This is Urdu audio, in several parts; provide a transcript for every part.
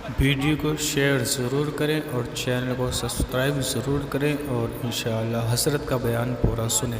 ویڈیو کو شیئر ضرور کریں اور چینل کو سبسکرائب ضرور کریں اور انشاءاللہ حسرت کا بیان پورا سنیں۔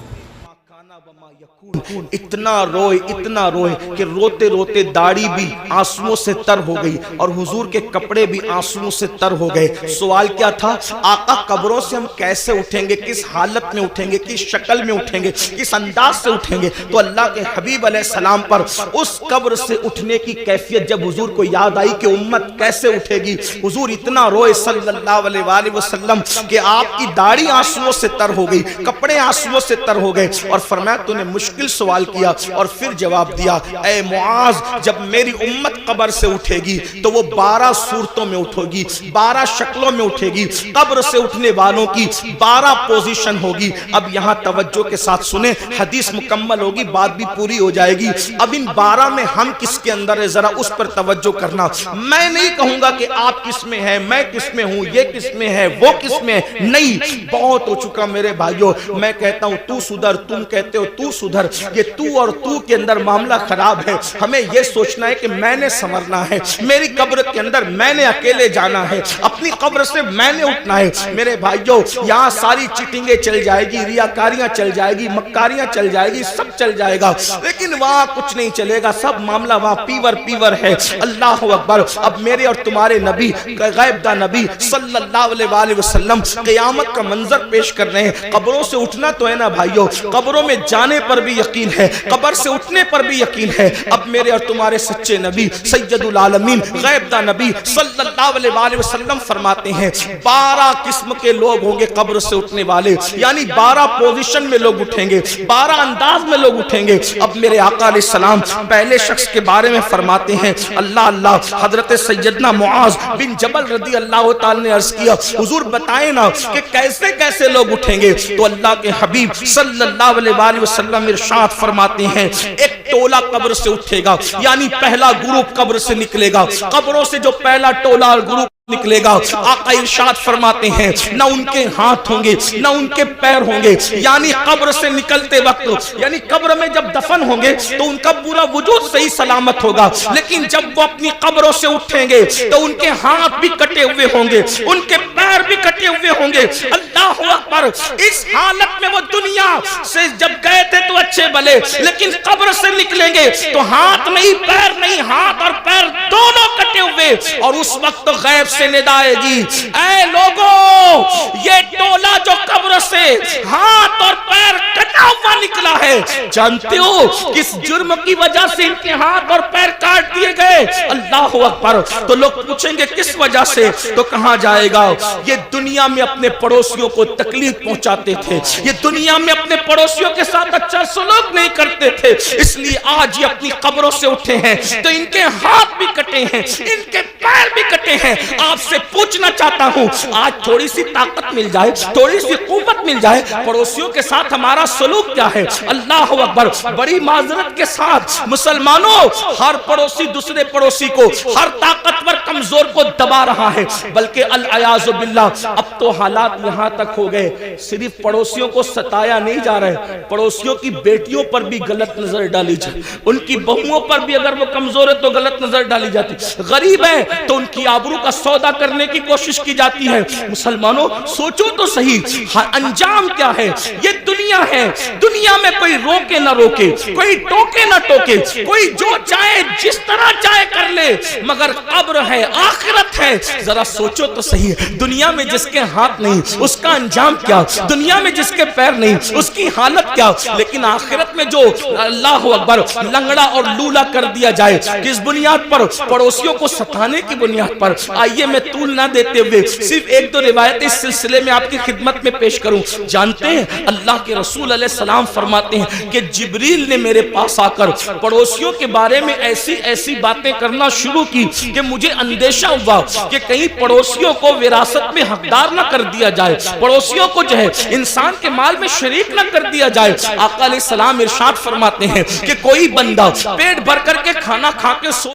اتنا روئے کہ روتے روتے داڑھی بھی آنسوؤں سے تر ہو گئی اور حضور کے کپڑے بھی آنسوؤں سے تر ہو گئے۔ سوال کیا تھا؟ آقا قبروں سے ہم کیسے اٹھیں گے، کس حالت میں اٹھیں گے، کس شکل میں اٹھیں گے، کس انداز سے اٹھیں گے؟ تو اللہ کے حبیب علیہ السلام پر اس قبر سے اٹھنے کی کیفیت جب حضور کو یاد آئی کہ امت کیسے اٹھے گی، حضور اتنا روئے صلی اللہ علیہ وآلہ وسلم کہ آپ کی داڑھی آنسوؤں سے تر ہو گئی، کپڑے آنسوؤں سے تر ہو گئے، اور فرمایا تو نے مشکل سوال کیا اور پھر جواب دیا، اے معاذ جب میری امت قبر سے اٹھے گی تو وہ 12 صورتوں میں اٹھے گی، 12 شکلوں میں اٹھے گی۔ قبر سے اٹھنے والوں کی 12 پوزیشن ہوگی۔ اب یہاں توجہ کے ساتھ سنیں، حدیث مکمل ہوگی، بات بھی پوری ہو جائے گی۔ اب ان 12 میں ہم کس کے اندر ہے ذرا اس پر توجہ کرنا۔ میں نہیں کہوں گا کہ آپ کس میں ہیں، میں کس میں ہوں، یہ کس میں ہے، وہ کس میں ہے، نہیں، بہت ہو چکا میرے بھائیوں۔ میں کہتا ہوں تو سدھر، تم کہتے ہو تو سدھر، یہ تو اور تو کے اندر معاملہ خراب ہے۔ ہمیں یہ سوچنا ہے کہ میں نے سنورنا ہے، میری قبر کے اندر میں نے اکیلے جانا ہے، اپنی قبر سے میں نے اٹھنا ہے۔ میرے بھائیوں یہاں ساری چیٹنگیں چل جائے گی، ریاکاریاں چل جائے گی، مکاریاں چل جائے گی، سب چل جائے گا، لیکن وہاں کچھ نہیں چلے گا، سب معاملہ وہاں پیور ہے۔ اللہ اکبر۔ اب میرے اور تمہارے نبی، غیب دا نبی صلی اللہ علیہ وآلہ وسلم قیامت کا منظر پیش کر رہے ہیں۔ قبروں سے اٹھنا تو ہے نا بھائیوں، قبروں میں جانے پر بھی یقین ہے، قبر سے اٹھنے پر بھی یقین ہے۔ اب میرے اور تمہارے سچے نبی سید العالمین غیب دا نبی صلی اللہ علیہ وآلہ وسلم فرماتے ہیں 12 قسم کے لوگ ہوں گے قبر سے اٹھنے والے، یعنی 12 پوزیشن میں لوگ اٹھیں گے، 12 انداز میں لوگ اٹھیں گے۔ اب میرے آقا علیہ السلام پہلے شخص کے بارے میں فرماتے ہیں، اللہ حضرت سیدنا معاذ بن جبل رضی اللہ تعالی نے عرض کیا حضور بتائیں نا کہ کیسے کیسے لوگ اٹھیں گے؟ تو اللہ کے حبیب صلی اللہ علیہ وآلہ وسلم ارشاد فرماتے ہیں ایک ٹولہ قبر سے اٹھے گا، یعنی پہلا گروپ قبر سے نکلے گا۔ قبروں سے جو پہلا ٹولہ اور گروپ نکلے گا، آقا ارشاد فرماتے ہیں نہ ان کے ہاتھ ہوں گے نہ ان کے پیر ہوں گے، یعنی قبر سے نکلتے وقت، یعنی قبر میں جب دفن ہوں گے تو ان کا پورا وجود صحیح سلامت ہوگا، لیکن جب وہ اپنی قبروں سے اٹھیں گے تو ان کے ہاتھ بھی کٹے ہوئے ہوں گے، ان کے پیر بھی کٹے ہوئے ہوں گے۔ اللہ اکبر۔ اس حالت میں وہ دنیا سے جب گئے تھے تو اچھے بھلے، لیکن قبر سے نکلیں گے تو ہاتھ نہیں، پیر نہیں، ہاتھ اور پیر دونوں کٹے ہوئے، اور اس وقت غیب سے ندائے گی اے لوگوں یہ ٹولہ جو قبر سے ہاتھ اور پیر کٹا ہوا نکلا ہے، جانتے ہو کس جرم کی وجہ سے ان کے ہاتھ اور پیر کاٹ دیے گئے؟ اللہ اکبر۔ تو لوگ پوچھیں گے کس وجہ سے؟ تو کہاں جائے گا یہ دنیا میں اپنے پڑوسیوں کو تکلیف پہنچاتے تھے، یہ دنیا میں اپنے پڑوسیوں کے ساتھ اچھا سلوک نہیں کرتے تھے، اس لیے آج یہ اپنی قبروں سے اٹھے ہیں تو ان کے ہاتھ بھی کٹے ہیں، ان کے پیر بھی کٹے ہیں۔ آپ سے پوچھنا چاہتا ہوں آج تھوڑی سی طاقت مل جائے، تھوڑی سی قوت مل جائے، پڑوسیوں کے ساتھ ہمارا سلوک کیا ہے؟ اللہ اکبر۔ بڑی معذرت کے ساتھ مسلمانوں، ہر پڑوسی دوسرے پڑوسی کو، ہر طاقتور کمزور کو دبا رہا ہے، بلکہ العیاذ باللہ اب تو حالات یہاں تک ہو گئے صرف پڑوسیوں کو ستایا نہیں جا رہا ہے، پڑوسیوں کی بیٹیوں پر بھی غلط نظر ڈالی جائے، ان کی بہوؤں پر بھی اگر وہ کمزور ہے تو غلط نظر ڈالی جاتی، غریب ہے تو ان کی آبرو کا سودا کرنے کی کوشش کی جاتی ہے۔ مسلمانوں سوچو تو صحیح انجام کیا ہے؟ یہ دنیا ہے، دنیا میں کوئی روکے نہ روکے، کوئی ٹوکے نہ ٹوکے، کوئی جو چاہے جس طرح چاہے کر لے، مگر قبر ہے، آخرت ہے۔ ذرا سوچو تو صحیح، دنیا میں جس کے ہاتھ نہیں اس کا انجام کیا، دنیا میں جس کے پیر نہیں اس کی حالت کیا، لیکن آخرت میں جو اللہ اکبر لنگڑا اور لولا کر دیا جائے، کس بنیاد پر؟ پڑوسیوں کو ستانے کی بنیاد پر۔ آئیے میں طول نہ دیتے ہوئے صرف ایک دو روایت اس سلسلے میں آپ کی خدمت میں پیش کروں۔ جانتے ہیں اللہ کے رسول علیہ السلام فرماتے ہیں کہ جبریل نے میرے پاس آ کر پڑوسیوں کے بارے میں ایسی باتیں کرنا شروع کی کہ مجھے اندیشہ ہوا کہ کہیں پڑوسیوں کو وراثت میں حقدار نہ کر دیا جائے، پڑوسیوں کو جو ہے انسان کے مال میں شریک نہ کر دیا جائے۔ آقا علیہ السلام ارشاد فرماتے ہیں کہ کوئی بندہ پیٹ بھر کر کے کھانا کھا کے سو